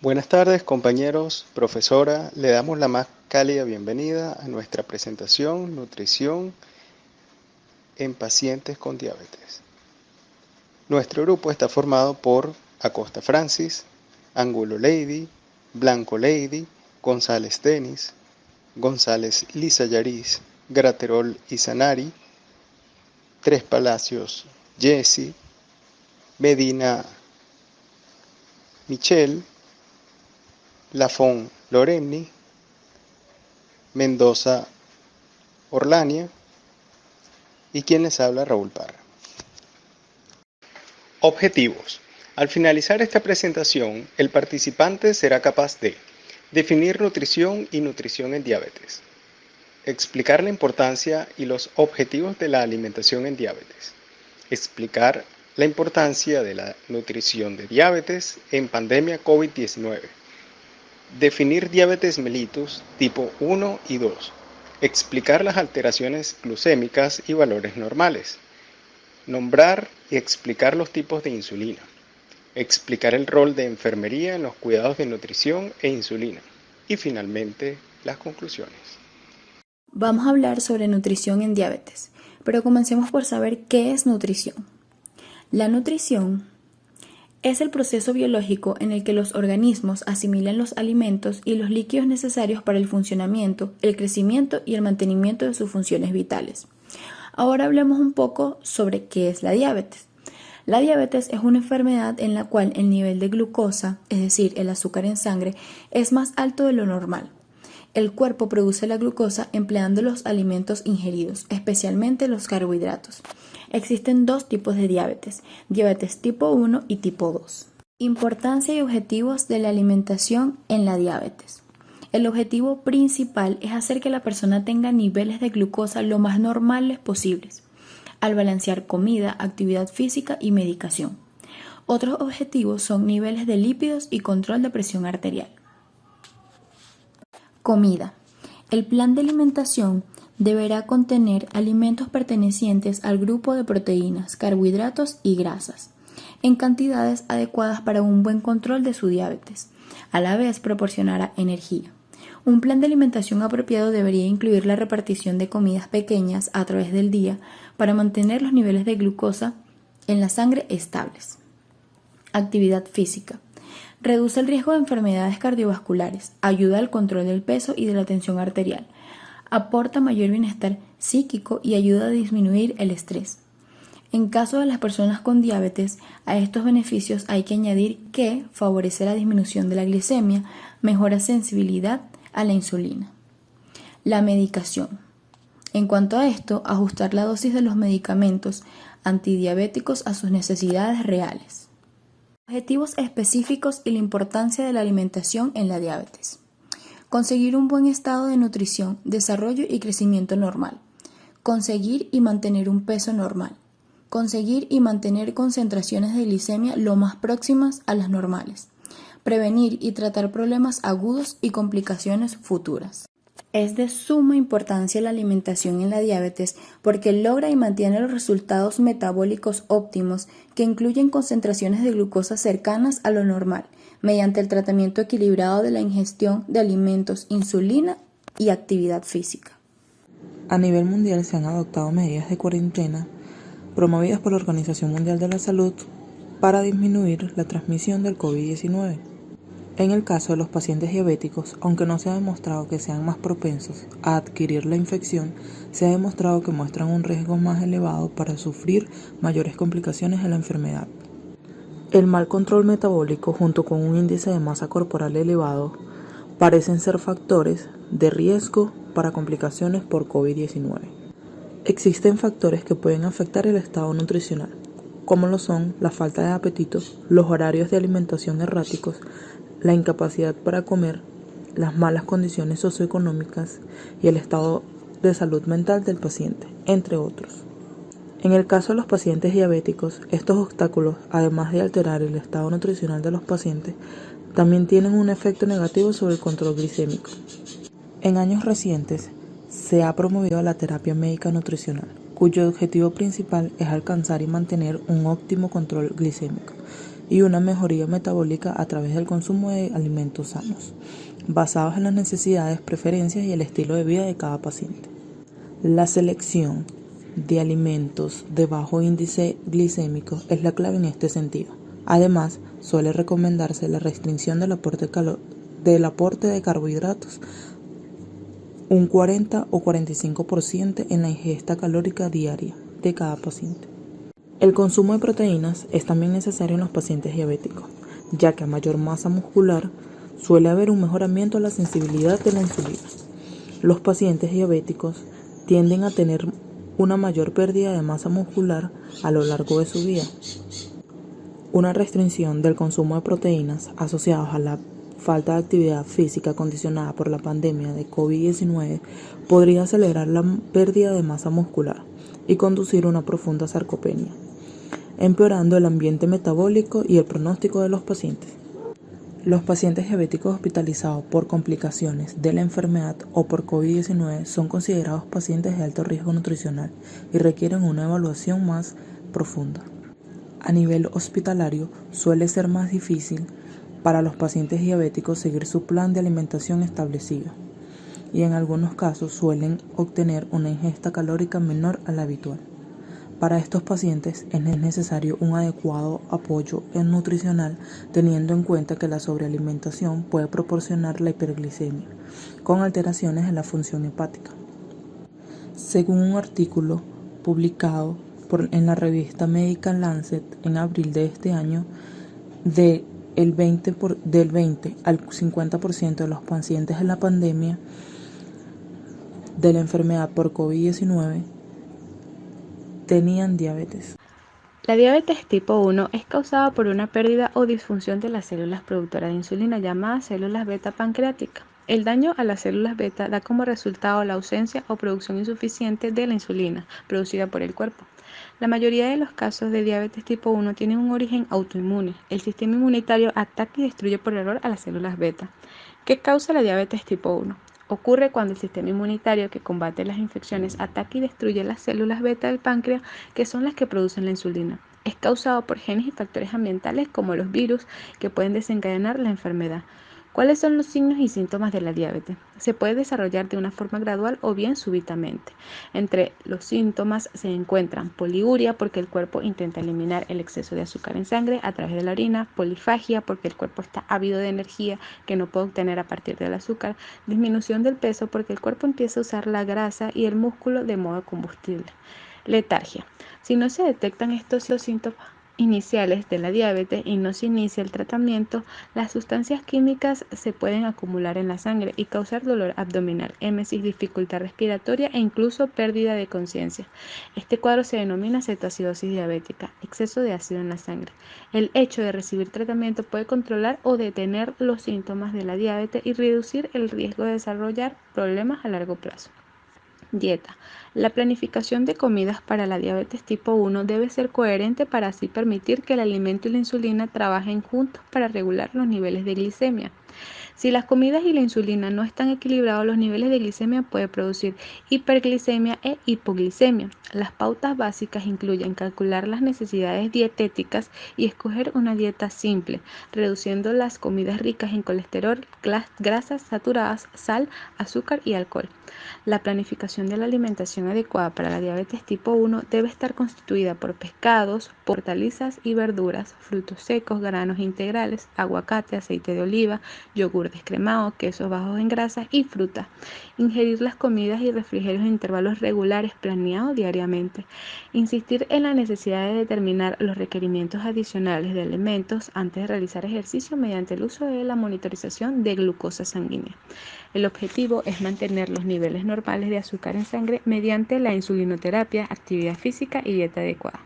Buenas tardes, compañeros, profesora. Le damos la más cálida bienvenida a nuestra presentación Nutrición en pacientes con diabetes. Nuestro grupo está formado por Acosta Francis, Angulo Lady, Blanco Lady, González Denis, González Lisa Yariz, Graterol Izanari, Tres Palacios Jesse, Medina Michelle, Lafón Loreni, Mendoza Orlania y quien les habla, Raúl Parra. Objetivos. Al finalizar esta presentación, el participante será capaz de definir nutrición y nutrición en diabetes, explicar la importancia y los objetivos de la alimentación en diabetes, explicar la importancia de la nutrición de diabetes en pandemia COVID-19, definir diabetes mellitus tipo 1 y 2, explicar las alteraciones glucémicas y valores normales, nombrar y explicar los tipos de insulina, explicar el rol de enfermería en los cuidados de nutrición e insulina y finalmente las conclusiones. Vamos a hablar sobre nutrición en diabetes, pero comencemos por saber qué es nutrición. La nutrición es el proceso biológico en el que los organismos asimilan los alimentos y los líquidos necesarios para el funcionamiento, el crecimiento y el mantenimiento de sus funciones vitales. Ahora hablemos un poco sobre qué es la diabetes. La diabetes es una enfermedad en la cual el nivel de glucosa, es decir, el azúcar en sangre, es más alto de lo normal. El cuerpo produce la glucosa empleando los alimentos ingeridos, especialmente los carbohidratos. Existen dos tipos de diabetes tipo 1 y tipo 2. Importancia y objetivos de la alimentación en la diabetes. El objetivo principal es hacer que la persona tenga niveles de glucosa lo más normales posibles, al balancear comida, actividad física y medicación. Otros objetivos son niveles de lípidos y control de presión arterial. Comida. El plan de alimentación deberá contener alimentos pertenecientes al grupo de proteínas, carbohidratos y grasas, en cantidades adecuadas para un buen control de su diabetes. A la vez proporcionará energía. Un plan de alimentación apropiado debería incluir la repartición de comidas pequeñas a través del día para mantener los niveles de glucosa en la sangre estables. Actividad física. Reduce el riesgo de enfermedades cardiovasculares, ayuda al control del peso y de la tensión arterial, aporta mayor bienestar psíquico y ayuda a disminuir el estrés. En caso de las personas con diabetes, a estos beneficios hay que añadir que favorece la disminución de la glicemia, mejora sensibilidad a la insulina. La medicación. En cuanto a esto, ajustar la dosis de los medicamentos antidiabéticos a sus necesidades reales. Objetivos específicos y la importancia de la alimentación en la diabetes. Conseguir un buen estado de nutrición, desarrollo y crecimiento normal. Conseguir y mantener un peso normal. Conseguir y mantener concentraciones de glicemia lo más próximas a las normales. Prevenir y tratar problemas agudos y complicaciones futuras. Es de suma importancia la alimentación en la diabetes porque logra y mantiene los resultados metabólicos óptimos que incluyen concentraciones de glucosa cercanas a lo normal, mediante el tratamiento equilibrado de la ingestión de alimentos, insulina y actividad física. A nivel mundial se han adoptado medidas de cuarentena promovidas por la Organización Mundial de la Salud para disminuir la transmisión del COVID-19. En el caso de los pacientes diabéticos, aunque no se ha demostrado que sean más propensos a adquirir la infección, se ha demostrado que muestran un riesgo más elevado para sufrir mayores complicaciones de la enfermedad. El mal control metabólico junto con un índice de masa corporal elevado parecen ser factores de riesgo para complicaciones por COVID-19. Existen factores que pueden afectar el estado nutricional, como lo son la falta de apetito, los horarios de alimentación erráticos, la incapacidad para comer, las malas condiciones socioeconómicas y el estado de salud mental del paciente, entre otros. En el caso de los pacientes diabéticos, estos obstáculos, además de alterar el estado nutricional de los pacientes, también tienen un efecto negativo sobre el control glicémico. En años recientes, se ha promovido la terapia médica nutricional, cuyo objetivo principal es alcanzar y mantener un óptimo control glicémico, y una mejoría metabólica a través del consumo de alimentos sanos, basados en las necesidades, preferencias y el estilo de vida de cada paciente. La selección de alimentos de bajo índice glicémico es la clave en este sentido. Además, suele recomendarse la restricción del aporte de carbohidratos, un 40 o 45% en la ingesta calórica diaria de cada paciente. El consumo de proteínas es también necesario en los pacientes diabéticos, ya que a mayor masa muscular suele haber un mejoramiento de la sensibilidad de la insulina. Los pacientes diabéticos tienden a tener una mayor pérdida de masa muscular a lo largo de su vida. Una restricción del consumo de proteínas asociados a la falta de actividad física condicionada por la pandemia de COVID-19 podría acelerar la pérdida de masa muscular y conducir a una profunda sarcopenia, empeorando el ambiente metabólico y el pronóstico de los pacientes. Los pacientes diabéticos hospitalizados por complicaciones de la enfermedad o por COVID-19 son considerados pacientes de alto riesgo nutricional y requieren una evaluación más profunda. A nivel hospitalario, suele ser más difícil para los pacientes diabéticos seguir su plan de alimentación establecido y en algunos casos suelen obtener una ingesta calórica menor a la habitual. Para estos pacientes es necesario un adecuado apoyo nutricional, teniendo en cuenta que la sobrealimentación puede proporcionar la hiperglicemia, con alteraciones en la función hepática. Según un artículo publicado en la revista Medical Lancet en abril de este año, del 20 al 50% de los pacientes de la pandemia de la enfermedad por COVID-19 tenían diabetes. La diabetes tipo 1 es causada por una pérdida o disfunción de las células productoras de insulina llamadas células beta pancreáticas. El daño a las células beta da como resultado la ausencia o producción insuficiente de la insulina producida por el cuerpo. La mayoría de los casos de diabetes tipo 1 tienen un origen autoinmune. El sistema inmunitario ataca y destruye por error a las células beta. ¿Qué causa la diabetes tipo 1? Ocurre cuando el sistema inmunitario que combate las infecciones ataca y destruye las células beta del páncreas, que son las que producen la insulina. Es causado por genes y factores ambientales como los virus que pueden desencadenar la enfermedad. ¿Cuáles son los signos y síntomas de la diabetes? Se puede desarrollar de una forma gradual o bien súbitamente. Entre los síntomas se encuentran poliuria, porque el cuerpo intenta eliminar el exceso de azúcar en sangre a través de la orina; polifagia, porque el cuerpo está ávido de energía que no puede obtener a partir del azúcar; disminución del peso, porque el cuerpo empieza a usar la grasa y el músculo de modo combustible; letargia. Si no se detectan estos síntomas iniciales de la diabetes y no se inicia el tratamiento, las sustancias químicas se pueden acumular en la sangre y causar dolor abdominal, émesis, dificultad respiratoria e incluso pérdida de conciencia. Este cuadro se denomina cetoacidosis diabética, exceso de ácido en la sangre. El hecho de recibir tratamiento puede controlar o detener los síntomas de la diabetes y reducir el riesgo de desarrollar problemas a largo plazo. Dieta. La planificación de comidas para la diabetes tipo 1 debe ser coherente para así permitir que el alimento y la insulina trabajen juntos para regular los niveles de glicemia. Si las comidas y la insulina no están equilibrados, los niveles de glicemia pueden producir hiperglicemia e hipoglicemia. Las pautas básicas incluyen calcular las necesidades dietéticas y escoger una dieta simple, reduciendo las comidas ricas en colesterol, grasas saturadas, sal, azúcar y alcohol. La planificación de la alimentación adecuada para la diabetes tipo 1 debe estar constituida por pescados, hortalizas y verduras, frutos secos, granos integrales, aguacate, aceite de oliva, yogur descremado, quesos bajos en grasa y fruta. Ingerir las comidas y refrigerios en intervalos regulares planeados diariamente. Insistir en la necesidad de determinar los requerimientos adicionales de alimentos antes de realizar ejercicio mediante el uso de la monitorización de glucosa sanguínea. El objetivo es mantener los niveles normales de azúcar en sangre mediante la insulinoterapia, actividad física y dieta adecuada.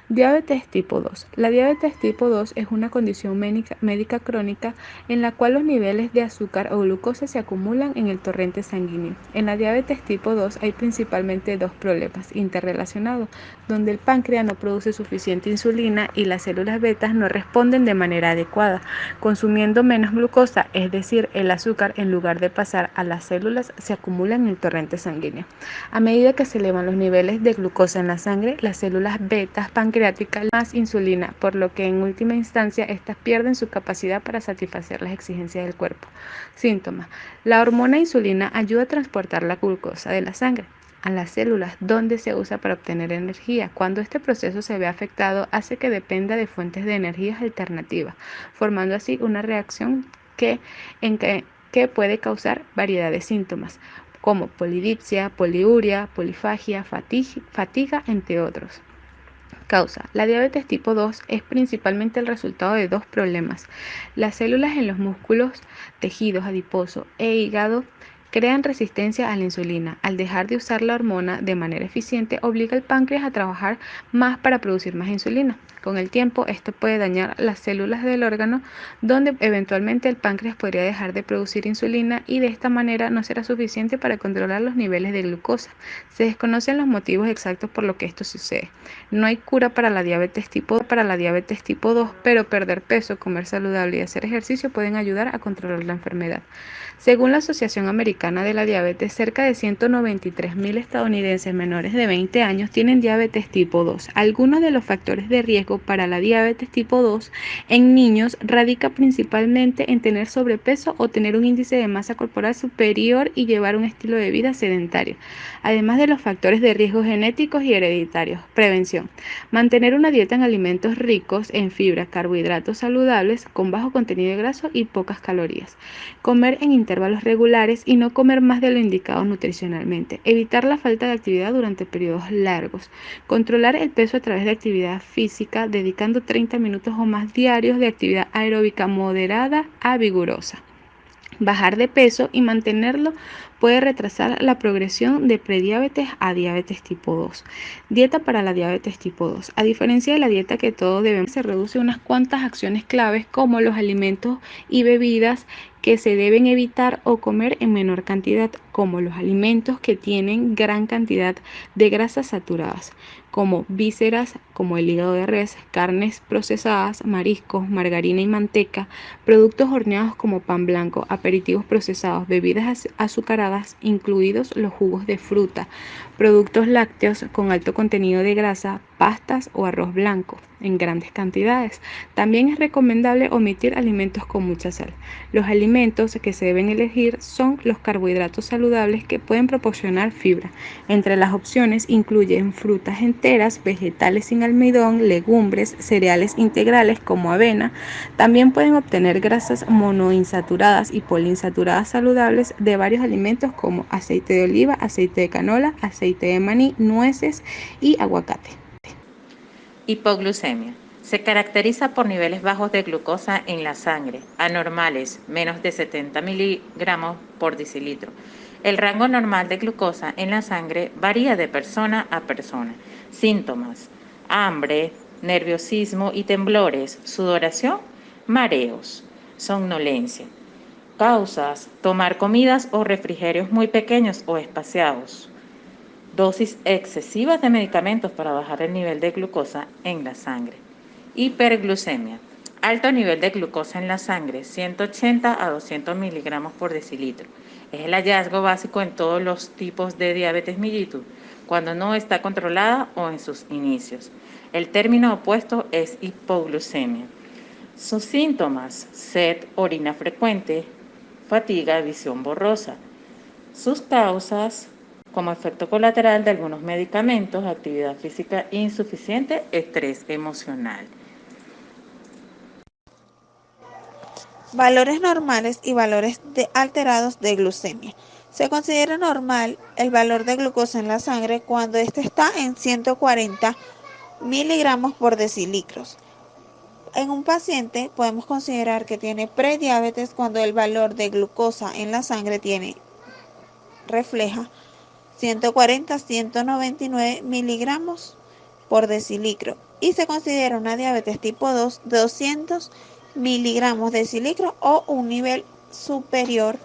Diabetes tipo 2. La diabetes tipo 2 es una condición médica crónica en la cual los niveles de azúcar o glucosa se acumulan en el torrente sanguíneo. En la diabetes tipo 2 hay principalmente dos problemas interrelacionados, donde el páncreas no produce suficiente insulina y las células betas no responden de manera adecuada, consumiendo menos glucosa, es decir, el azúcar en lugar de pasar a las células se acumula en el torrente sanguíneo. A medida que se elevan los niveles de glucosa en la sangre, las células betas pancreáticas pancreática más insulina, por lo que en última instancia estas pierden su capacidad para satisfacer las exigencias del cuerpo. Síntomas. La hormona insulina ayuda a transportar la glucosa de la sangre a las células, donde se usa para obtener energía. Cuando este proceso se ve afectado, hace que dependa de fuentes de energía alternativas, formando así una reacción que puede causar variedad de síntomas, como polidipsia, poliuria, polifagia, fatiga, entre otros. Causa. La diabetes tipo 2 es principalmente el resultado de dos problemas. Las células en los músculos, tejidos adiposos e hígado crean resistencia a la insulina. Al dejar de usar la hormona de manera eficiente, obliga al páncreas a trabajar más para producir más insulina. Con el tiempo, esto puede dañar las células del órgano, donde eventualmente el páncreas podría dejar de producir insulina y de esta manera no será suficiente para controlar los niveles de glucosa. Se desconocen los motivos exactos por los que esto sucede. No hay cura para la diabetes tipo 2, pero perder peso, comer saludable y hacer ejercicio pueden ayudar a controlar la enfermedad. Según la Asociación Americana de la Diabetes, cerca de 193.000 estadounidenses menores de 20 años tienen diabetes tipo 2. Algunos de los factores de riesgo para la diabetes tipo 2 en niños radica principalmente en tener sobrepeso o tener un índice de masa corporal superior y llevar un estilo de vida sedentario, además de los factores de riesgo genéticos y hereditarios. Prevención. Mantener una dieta en alimentos ricos en fibra, carbohidratos saludables, con bajo contenido de grasa y pocas calorías. Comer en intervalos regulares y no comer más de lo indicado nutricionalmente. Evitar la falta de actividad durante periodos largos. Controlar el peso a través de actividad física, dedicando 30 minutos o más diarios de actividad aeróbica moderada a vigorosa. Bajar de peso y mantenerlo puede retrasar la progresión de prediabetes a diabetes tipo 2. Dieta para la diabetes tipo 2. A diferencia de la dieta que todos debemos, se reduce unas cuantas acciones claves como los alimentos y bebidas que se deben evitar o comer en menor cantidad, como los alimentos que tienen gran cantidad de grasas saturadas, como vísceras, como el hígado de res, carnes procesadas, mariscos, margarina y manteca, productos horneados como pan blanco, aperitivos procesados, bebidas azucaradas, incluidos los jugos de fruta, productos lácteos con alto contenido de grasa, pastas o arroz blanco en grandes cantidades. También es recomendable omitir alimentos con mucha sal. Los alimentos que se deben elegir son los carbohidratos saludables que pueden proporcionar fibra. Entre las opciones incluyen frutas enteras, vegetales sin almidón, legumbres, cereales integrales como avena. También pueden obtener grasas monoinsaturadas y poliinsaturadas saludables de varios alimentos como aceite de oliva, aceite de canola, aceite de maní, nueces y aguacate. Hipoglucemia. Se caracteriza por niveles bajos de glucosa en la sangre, anormales, menos de 70 miligramos por decilitro. El rango normal de glucosa en la sangre varía de persona a persona. Síntomas: hambre, nerviosismo y temblores, sudoración, mareos, somnolencia. Causas: tomar comidas o refrigerios muy pequeños o espaciados. Dosis excesivas de medicamentos para bajar el nivel de glucosa en la sangre. Hiperglucemia. Alto nivel de glucosa en la sangre, 180 a 200 miligramos por decilitro. Es el hallazgo básico en todos los tipos de diabetes mellitus, cuando no está controlada o en sus inicios. El término opuesto es hipoglucemia. Sus síntomas: sed, orina frecuente, fatiga, visión borrosa. Sus causas: como efecto colateral de algunos medicamentos, actividad física insuficiente, estrés emocional. Valores normales y valores alterados de glucemia. Se considera normal el valor de glucosa en la sangre cuando éste está en 140 miligramos por decilitros. En un paciente podemos considerar que tiene prediabetes cuando el valor de glucosa en la sangre refleja 140-199 miligramos por decilitro y se considera una diabetes tipo 2 de 200 miligramos decilitro o un nivel superior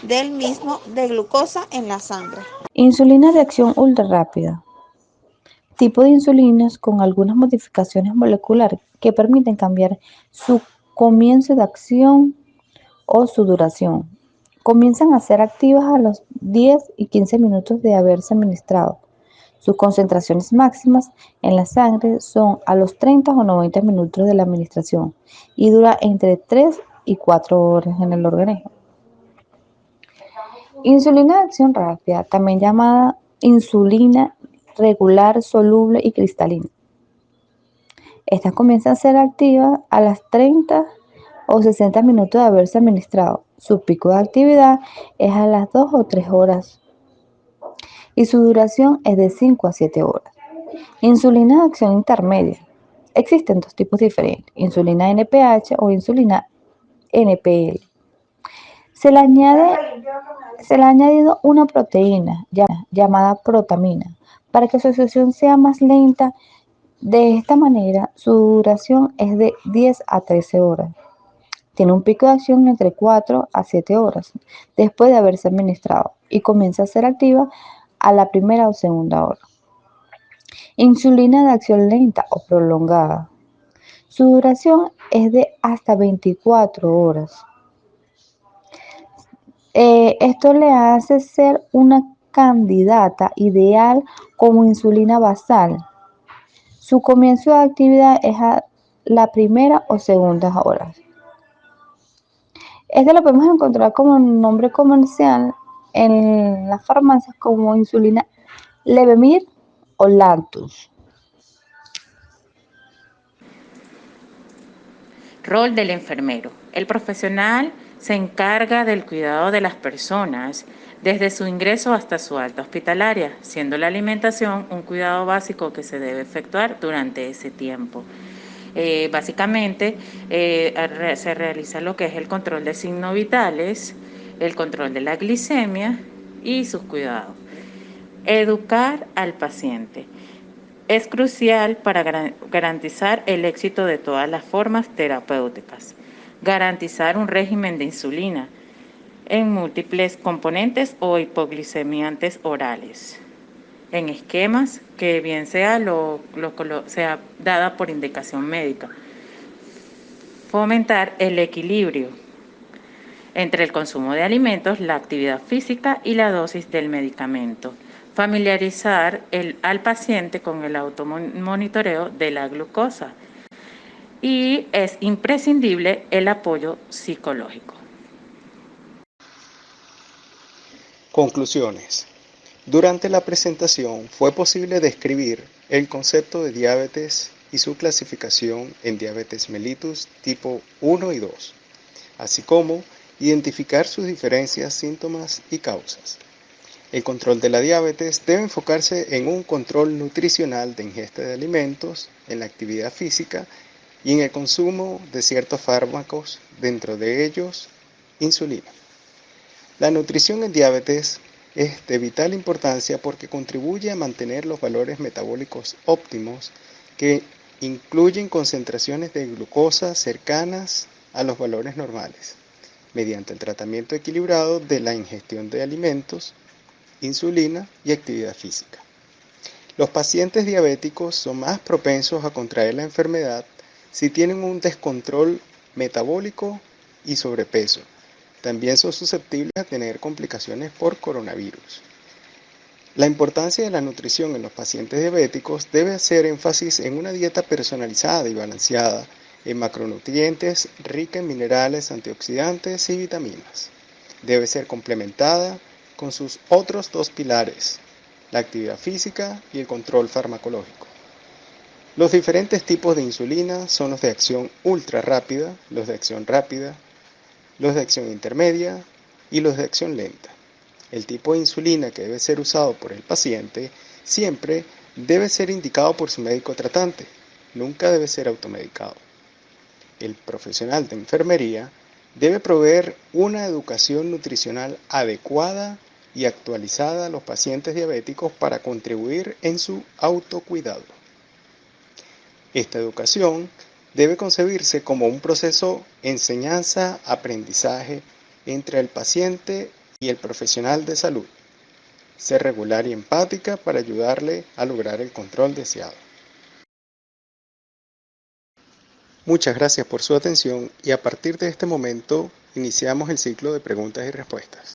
del mismo de glucosa en la sangre. Insulina de acción ultra rápida. Tipo de insulinas con algunas modificaciones moleculares que permiten cambiar su comienzo de acción o su duración. Comienzan a ser activas a los 10 y 15 minutos de haberse administrado. Sus concentraciones máximas en la sangre son a los 30 o 90 minutos de la administración y dura entre 3 y 4 horas en el organismo. Insulina de acción rápida, también llamada insulina regular, soluble y cristalina. Estas comienzan a ser activas a las 30 o 60 minutos de haberse administrado. Su pico de actividad es a las 2 o 3 horas y su duración es de 5 a 7 horas. Insulina de acción intermedia. Existen dos tipos diferentes, insulina NPH o insulina NPL. Se le ha añadido una proteína llamada protamina para que su absorción sea más lenta. De esta manera, su duración es de 10 a 13 horas. Tiene un pico de acción entre 4 a 7 horas después de haberse administrado y comienza a ser activa a la primera o segunda hora. Insulina de acción lenta o prolongada. Su duración es de hasta 24 horas. Esto le hace ser una candidata ideal como insulina basal. Su comienzo de actividad es a la primera o segunda hora. Este lo podemos encontrar como nombre comercial en las farmacias como insulina Levemir o Lantus. Rol del enfermero. El profesional se encarga del cuidado de las personas desde su ingreso hasta su alta hospitalaria, siendo la alimentación un cuidado básico que se debe efectuar durante ese tiempo. Básicamente se realiza lo que es el control de signos vitales, el control de la glicemia y sus cuidados. Educar al paciente. Es crucial para garantizar el éxito de todas las formas terapéuticas. Garantizar un régimen de insulina en múltiples componentes o hipoglicemiantes orales, en esquemas que bien sea sea dada por indicación médica. Fomentar el equilibrio entre el consumo de alimentos, la actividad física y la dosis del medicamento. Familiarizar al paciente con el automonitoreo de la glucosa. Y es imprescindible el apoyo psicológico. Conclusiones. Durante la presentación fue posible describir el concepto de diabetes y su clasificación en diabetes mellitus tipo 1 y 2, así como identificar sus diferencias, síntomas y causas. El control de la diabetes debe enfocarse en un control nutricional de ingesta de alimentos, en la actividad física y en el consumo de ciertos fármacos, dentro de ellos insulina. La nutrición en diabetes es de vital importancia porque contribuye a mantener los valores metabólicos óptimos que incluyen concentraciones de glucosa cercanas a los valores normales, mediante el tratamiento equilibrado de la ingestión de alimentos, insulina y actividad física. Los pacientes diabéticos son más propensos a contraer la enfermedad si tienen un descontrol metabólico y sobrepeso. También son susceptibles a tener complicaciones por coronavirus. La importancia de la nutrición en los pacientes diabéticos debe hacer énfasis en una dieta personalizada y balanceada en macronutrientes, rica en minerales, antioxidantes y vitaminas. Debe ser complementada con sus otros dos pilares, la actividad física y el control farmacológico. Los diferentes tipos de insulina son los de acción ultra rápida, los de acción rápida, los de acción intermedia y los de acción lenta. El tipo de insulina que debe ser usado por el paciente siempre debe ser indicado por su médico tratante, nunca debe ser automedicado. El profesional de enfermería debe proveer una educación nutricional adecuada y actualizada a los pacientes diabéticos para contribuir en su autocuidado. Esta educación debe concebirse como un proceso enseñanza-aprendizaje entre el paciente y el profesional de salud. Ser regular y empática para ayudarle a lograr el control deseado. Muchas gracias por su atención y a partir de este momento iniciamos el ciclo de preguntas y respuestas.